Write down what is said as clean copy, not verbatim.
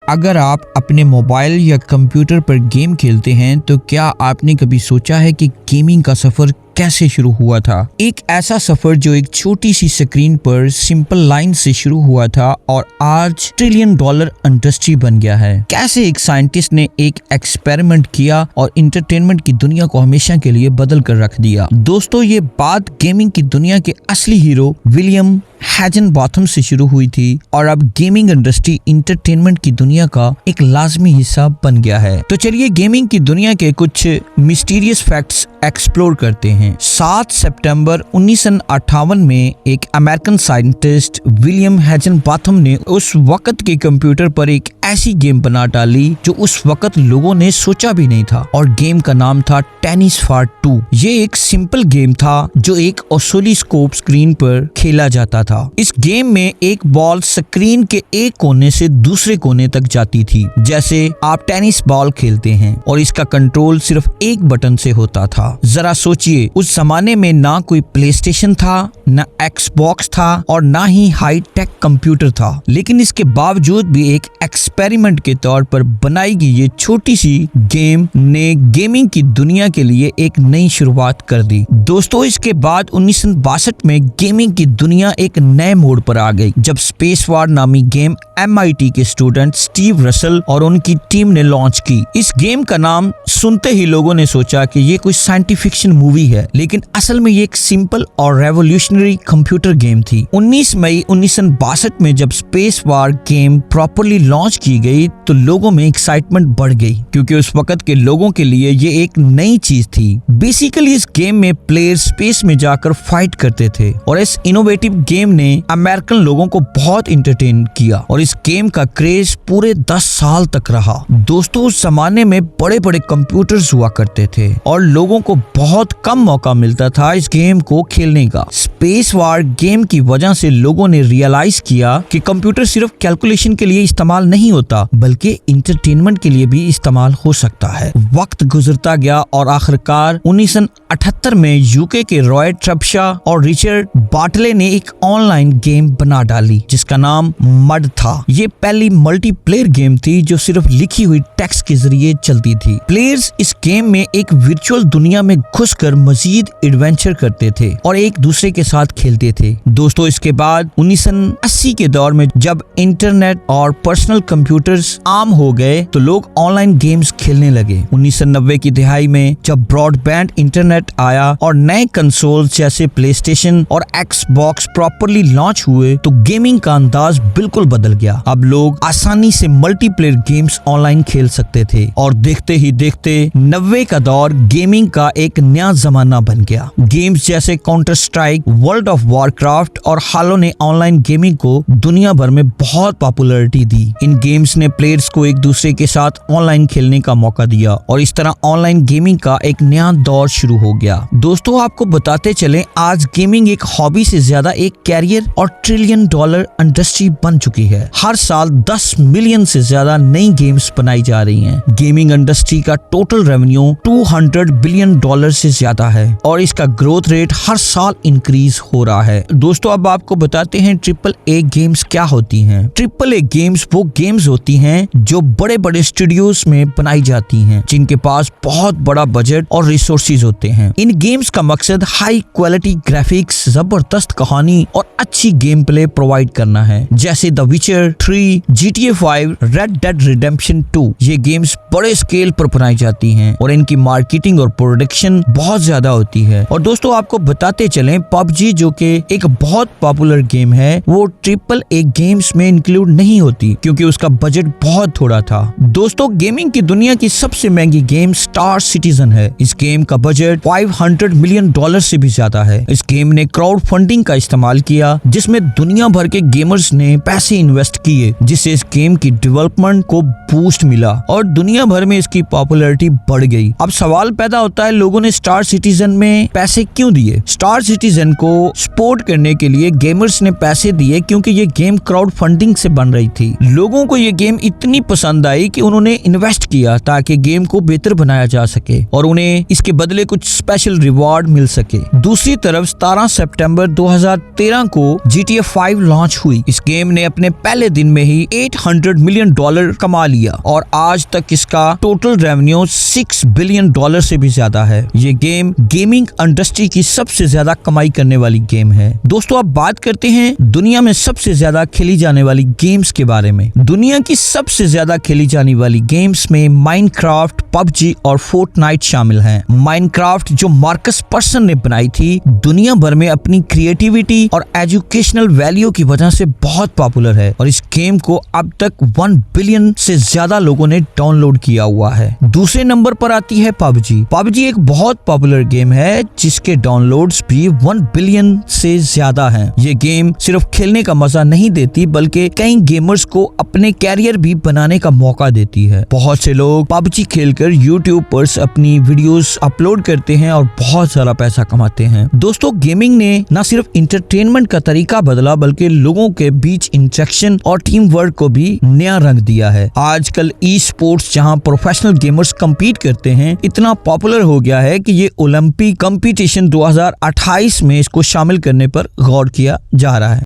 अगर आप अपने मोबाइल या कंप्यूटर पर गेम खेलते हैं तो क्या आपने कभी सोचा है कि गेमिंग का सफर कैसे शुरू हुआ था। एक ऐसा सफर जो एक छोटी सी स्क्रीन पर सिंपल लाइन से शुरू हुआ था और आज ट्रिलियन डॉलर इंडस्ट्री बन गया है। कैसे एक साइंटिस्ट ने एक एक्सपेरिमेंट किया और इंटरटेनमेंट की दुनिया को हमेशा के लिए बदल कर रख दिया। दोस्तों, ये बात गेमिंग की दुनिया के असली हीरो विलियम हिगिनबॉथम से शुरू हुई थी और अब गेमिंग इंडस्ट्री इंटरटेनमेंट की दुनिया का एक लाजमी हिस्सा बन गया है। तो चलिए गेमिंग की दुनिया के कुछ मिस्टीरियस फैक्ट्स एक्सप्लोर करते हैं। 7 सितंबर 1958 में एक अमेरिकन साइंटिस्ट विलियम हिगिनबॉथम ने उस वक्त के कंप्यूटर पर एक ऐसी गेम बना डाली जो उस वक्त लोगों ने सोचा भी नहीं था और गेम का नाम था टेनिस फॉर टू। ये एक सिंपल गेम था जो एक ऑसिलोस्कोप स्क्रीन पर खेला जाता था। इस गेम में एक बॉल स्क्रीन के एक कोने से दूसरे कोने तक जाती थी, जैसे आप टेनिस बॉल खेलते हैं, और इसका कंट्रोल सिर्फ एक बटन से होता था। जरा सोचिए, उस जमाने में ना कोई प्लेस्टेशन था, ना एक्सबॉक्स था और ना ही हाई टेक कंप्यूटर था, लेकिन इसके बावजूद भी एक एक्सपेरिमेंट के तौर पर बनाई गई ये छोटी सी गेम ने गेमिंग की दुनिया के लिए एक नई शुरुआत कर दी। दोस्तों, इसके बाद 1962 में गेमिंग की दुनिया एक नए मोड़ पर आ गई जब स्पेस वॉर नामी गेम MIT के स्टूडेंट स्टीव रसल और उनकी टीम ने लॉन्च की। इस गेम का नाम सुनते ही लोगों ने सोचा कि ये कोई साइंटिफिक फिक्शन मूवी है, लेकिन असल में ये एक सिंपल और रेवोल्यूशनरी कंप्यूटर गेम थी। 19 मई 1962 में जब space war game properly launch की गई तो लोगों में एक्साइटमेंट बढ़ गई, क्योंकि उस वक्त के लोगों के लिए ये एक नई चीज थी। बेसिकली इस गेम में प्लेयर स्पेस में जाकर फाइट करते थे और इस इनोवेटिव गेम ने अमेरिकन लोगों को बहुत इंटरटेन किया और इस गेम का क्रेज पूरे 10 साल तक रहा। दोस्तों, उस जमाने में बड़े बड़े कंप्यूटर्स हुआ करते थे और लोगों को बहुत कम मौका मिलता था इस गेम को खेलने का। स्पेस वॉर गेम की वजह से लोगों ने रियलाइज किया कि कंप्यूटर सिर्फ कैलकुलेशन के लिए इस्तेमाल नहीं होता, बल्कि इंटरटेनमेंट के लिए भी इस्तेमाल हो सकता है। वक्त गुजरता गया और आखिरकार 1978 में यूके के रॉय ट्रेबशा और रिचर्ड बाटले ने एक ऑनलाइन गेम बना डाली जिसका नाम मड था। ये पहली मल्टीप्लेयर गेम थी जो सिर्फ लिखी हुई टेक्स्ट के जरिए चलती थी। प्लेयर्स इस गेम में एक वर्चुअल दुनिया में घुसकर मजीद एडवेंचर करते थे और एक दूसरे के साथ खेलते थे। दोस्तों, इसके बाद 1980 के दौर में जब इंटरनेट और पर्सनल कंप्यूटर्स आम हो गए तो लोग ऑनलाइन गेम्स खेलने लगे। 1990 की दिहाई में जब ब्रॉडबैंड इंटरनेट आया और नए कंसोल्स जैसे प्लेस्टेशन और एक्सबॉक्स प्रॉपरली लॉन्च हुए तो गेमिंग का अंदाज बिल्कुल बदल गया। अब लोग आसानी से मल्टीप्लेयर गेम्स ऑनलाइन खेल सकते थे और देखते ही देखते 90 का दौर गेमिंग का एक नया जमाना बन गया। गेम्स जैसे counter strike, world of Warcraft और हालो ने ऑनलाइन गेमिंग को दुनिया भर में बहुत पॉपुलैरिटी दी। इन गेम्स ने प्लेयर्स को एक दूसरे के साथ ऑनलाइन खेलने का मौका दिया और इस तरह ऑनलाइन गेमिंग का एक नया दौर शुरू हो गया। दोस्तों, आपको बताते चले, आज गेमिंग एक हॉबी से ज्यादा एक कैरियर और ट्रिलियन डॉलर इंडस्ट्री बन चुकी है। हर साल 10 मिलियन से ज्यादा नई गेम्स बनाई जा रही हैं। गेमिंग इंडस्ट्री का टोटल रेवेन्यू 200 बिलियन डॉलर से ज्यादा है और इसका ग्रोथ रेट हर साल इंक्रीज हो रहा है। दोस्तों, अब आपको बताते हैं AAA गेम्स क्या होती हैं। AAA गेम्स वो गेम्स होती हैं जो बड़े बड़े स्टूडियोज में बनाई जाती हैं, जिनके पास बहुत बड़ा बजट और रिसोर्सेज होते हैं। इन गेम्स का मकसद हाई क्वालिटी ग्राफिक्स, जबरदस्त कहानी और अच्छी गेम प्ले प्रोवाइड करना है, जैसे द विचर 3, GTA 5, रेड डेड रिडेम्पशन 2। ये गेम्स बड़े स्केल पर बनाई जाती हैं और इनकी मार्केटिंग और प्रोडक्शन बहुत ज्यादा होती है। और दोस्तों, आपको बताते चलें, PUBG जो कि एक बहुत पॉपुलर गेम है, वो AAA गेम्स में इंक्लूड नहीं होती क्योंकि उसका बजट बहुत थोड़ा था। दोस्तों, गेमिंग की दुनिया की सबसे महंगी गेम स्टार सिटीजन है। इस गेम का बजट 500 मिलियन डॉलर से भी ज्यादा है। इस गेम ने क्राउड फंडिंग का इस्तेमाल किया, जिसमें दुनिया भर के गेमर्स ने पैसे इन्वेस्ट किए, जिससे इस गेम की डेवलपमेंट को बूस्ट मिला और दुनिया भर में इसकी पॉपुलैरिटी बढ़ गई। अब सवाल पैदा होता है, लोगों ने स्टार सिटीजन में पैसे क्यों दिए? स्टार सिटीजन को सपोर्ट करने के लिए गेमर्स ने पैसे दिए क्योंकि ये गेम क्राउड फंडिंग से बन रही थी। लोगों को ये गेम इतनी पसंद आई कि उन्होंने इन्वेस्ट किया ताकि गेम को बेहतर बनाया जा सके और उन्हें इसके बदले कुछ स्पेशल रिवॉर्ड मिल सके। दूसरी तरफ 17 सितंबर 2013 को GTA 5 लॉन्च हुई। इस गेम ने अपने पहले दिन में ही $800 मिलियन कमा लिया और आज तक इसका टोटल रेवेन्यू $6 बिलियन से भी ज्यादा है। ये गेम गेमिंग इंडस्ट्री की सबसे ज्यादा कमाई करने वाली गेम है। दोस्तों, अब बात करते हैं दुनिया में सबसे ज्यादा खेली जाने वाली गेम्स के बारे में। दुनिया की सबसे ज्यादा खेली जाने वाली गेम्स में माइनक्राफ्ट, पबजी और फोर्टनाइट शामिल हैं। माइनक्राफ्ट जो मार्कस पर्सन ने बनाई थी, दुनिया भर में अपनी क्रिएटिविटी और एजुकेशनल वैल्यू की वजह से बहुत पॉपुलर है और इस गेम को अब तक 1 बिलियन से ज्यादा लोगों ने डाउनलोड किया हुआ है। दूसरे नंबर पर आती है पबजी। पबजी एक बहुत पॉपुलर गेम है जिसके डाउनलोड्स भी 1 बिलियन से ज्यादा हैं। ये गेम सिर्फ खेलने का मजा नहीं देती बल्कि कई गेमर्स को अपने कैरियर भी बनाने का मौका देती है। बहुत से लोग पबजी खेलकर यूट्यूब पर अपनी वीडियोस अपलोड करते हैं और बहुत सारा पैसा कमाते हैं। दोस्तों, गेमिंग ने न सिर्फ इंटरटेनमेंट का तरीका बदला बल्कि लोगों के बीच इंटरेक्शन और टीम वर्क को भी नया रंग दिया है। आजकल ई स्पोर्ट्स जहां प्रोफेशनल गेमर्स compete करते हैं, इतना पॉपुलर हो गया है कि ये ओलंपिक कंपटीशन 2028 में इसको शामिल करने पर गौर किया जा रहा है।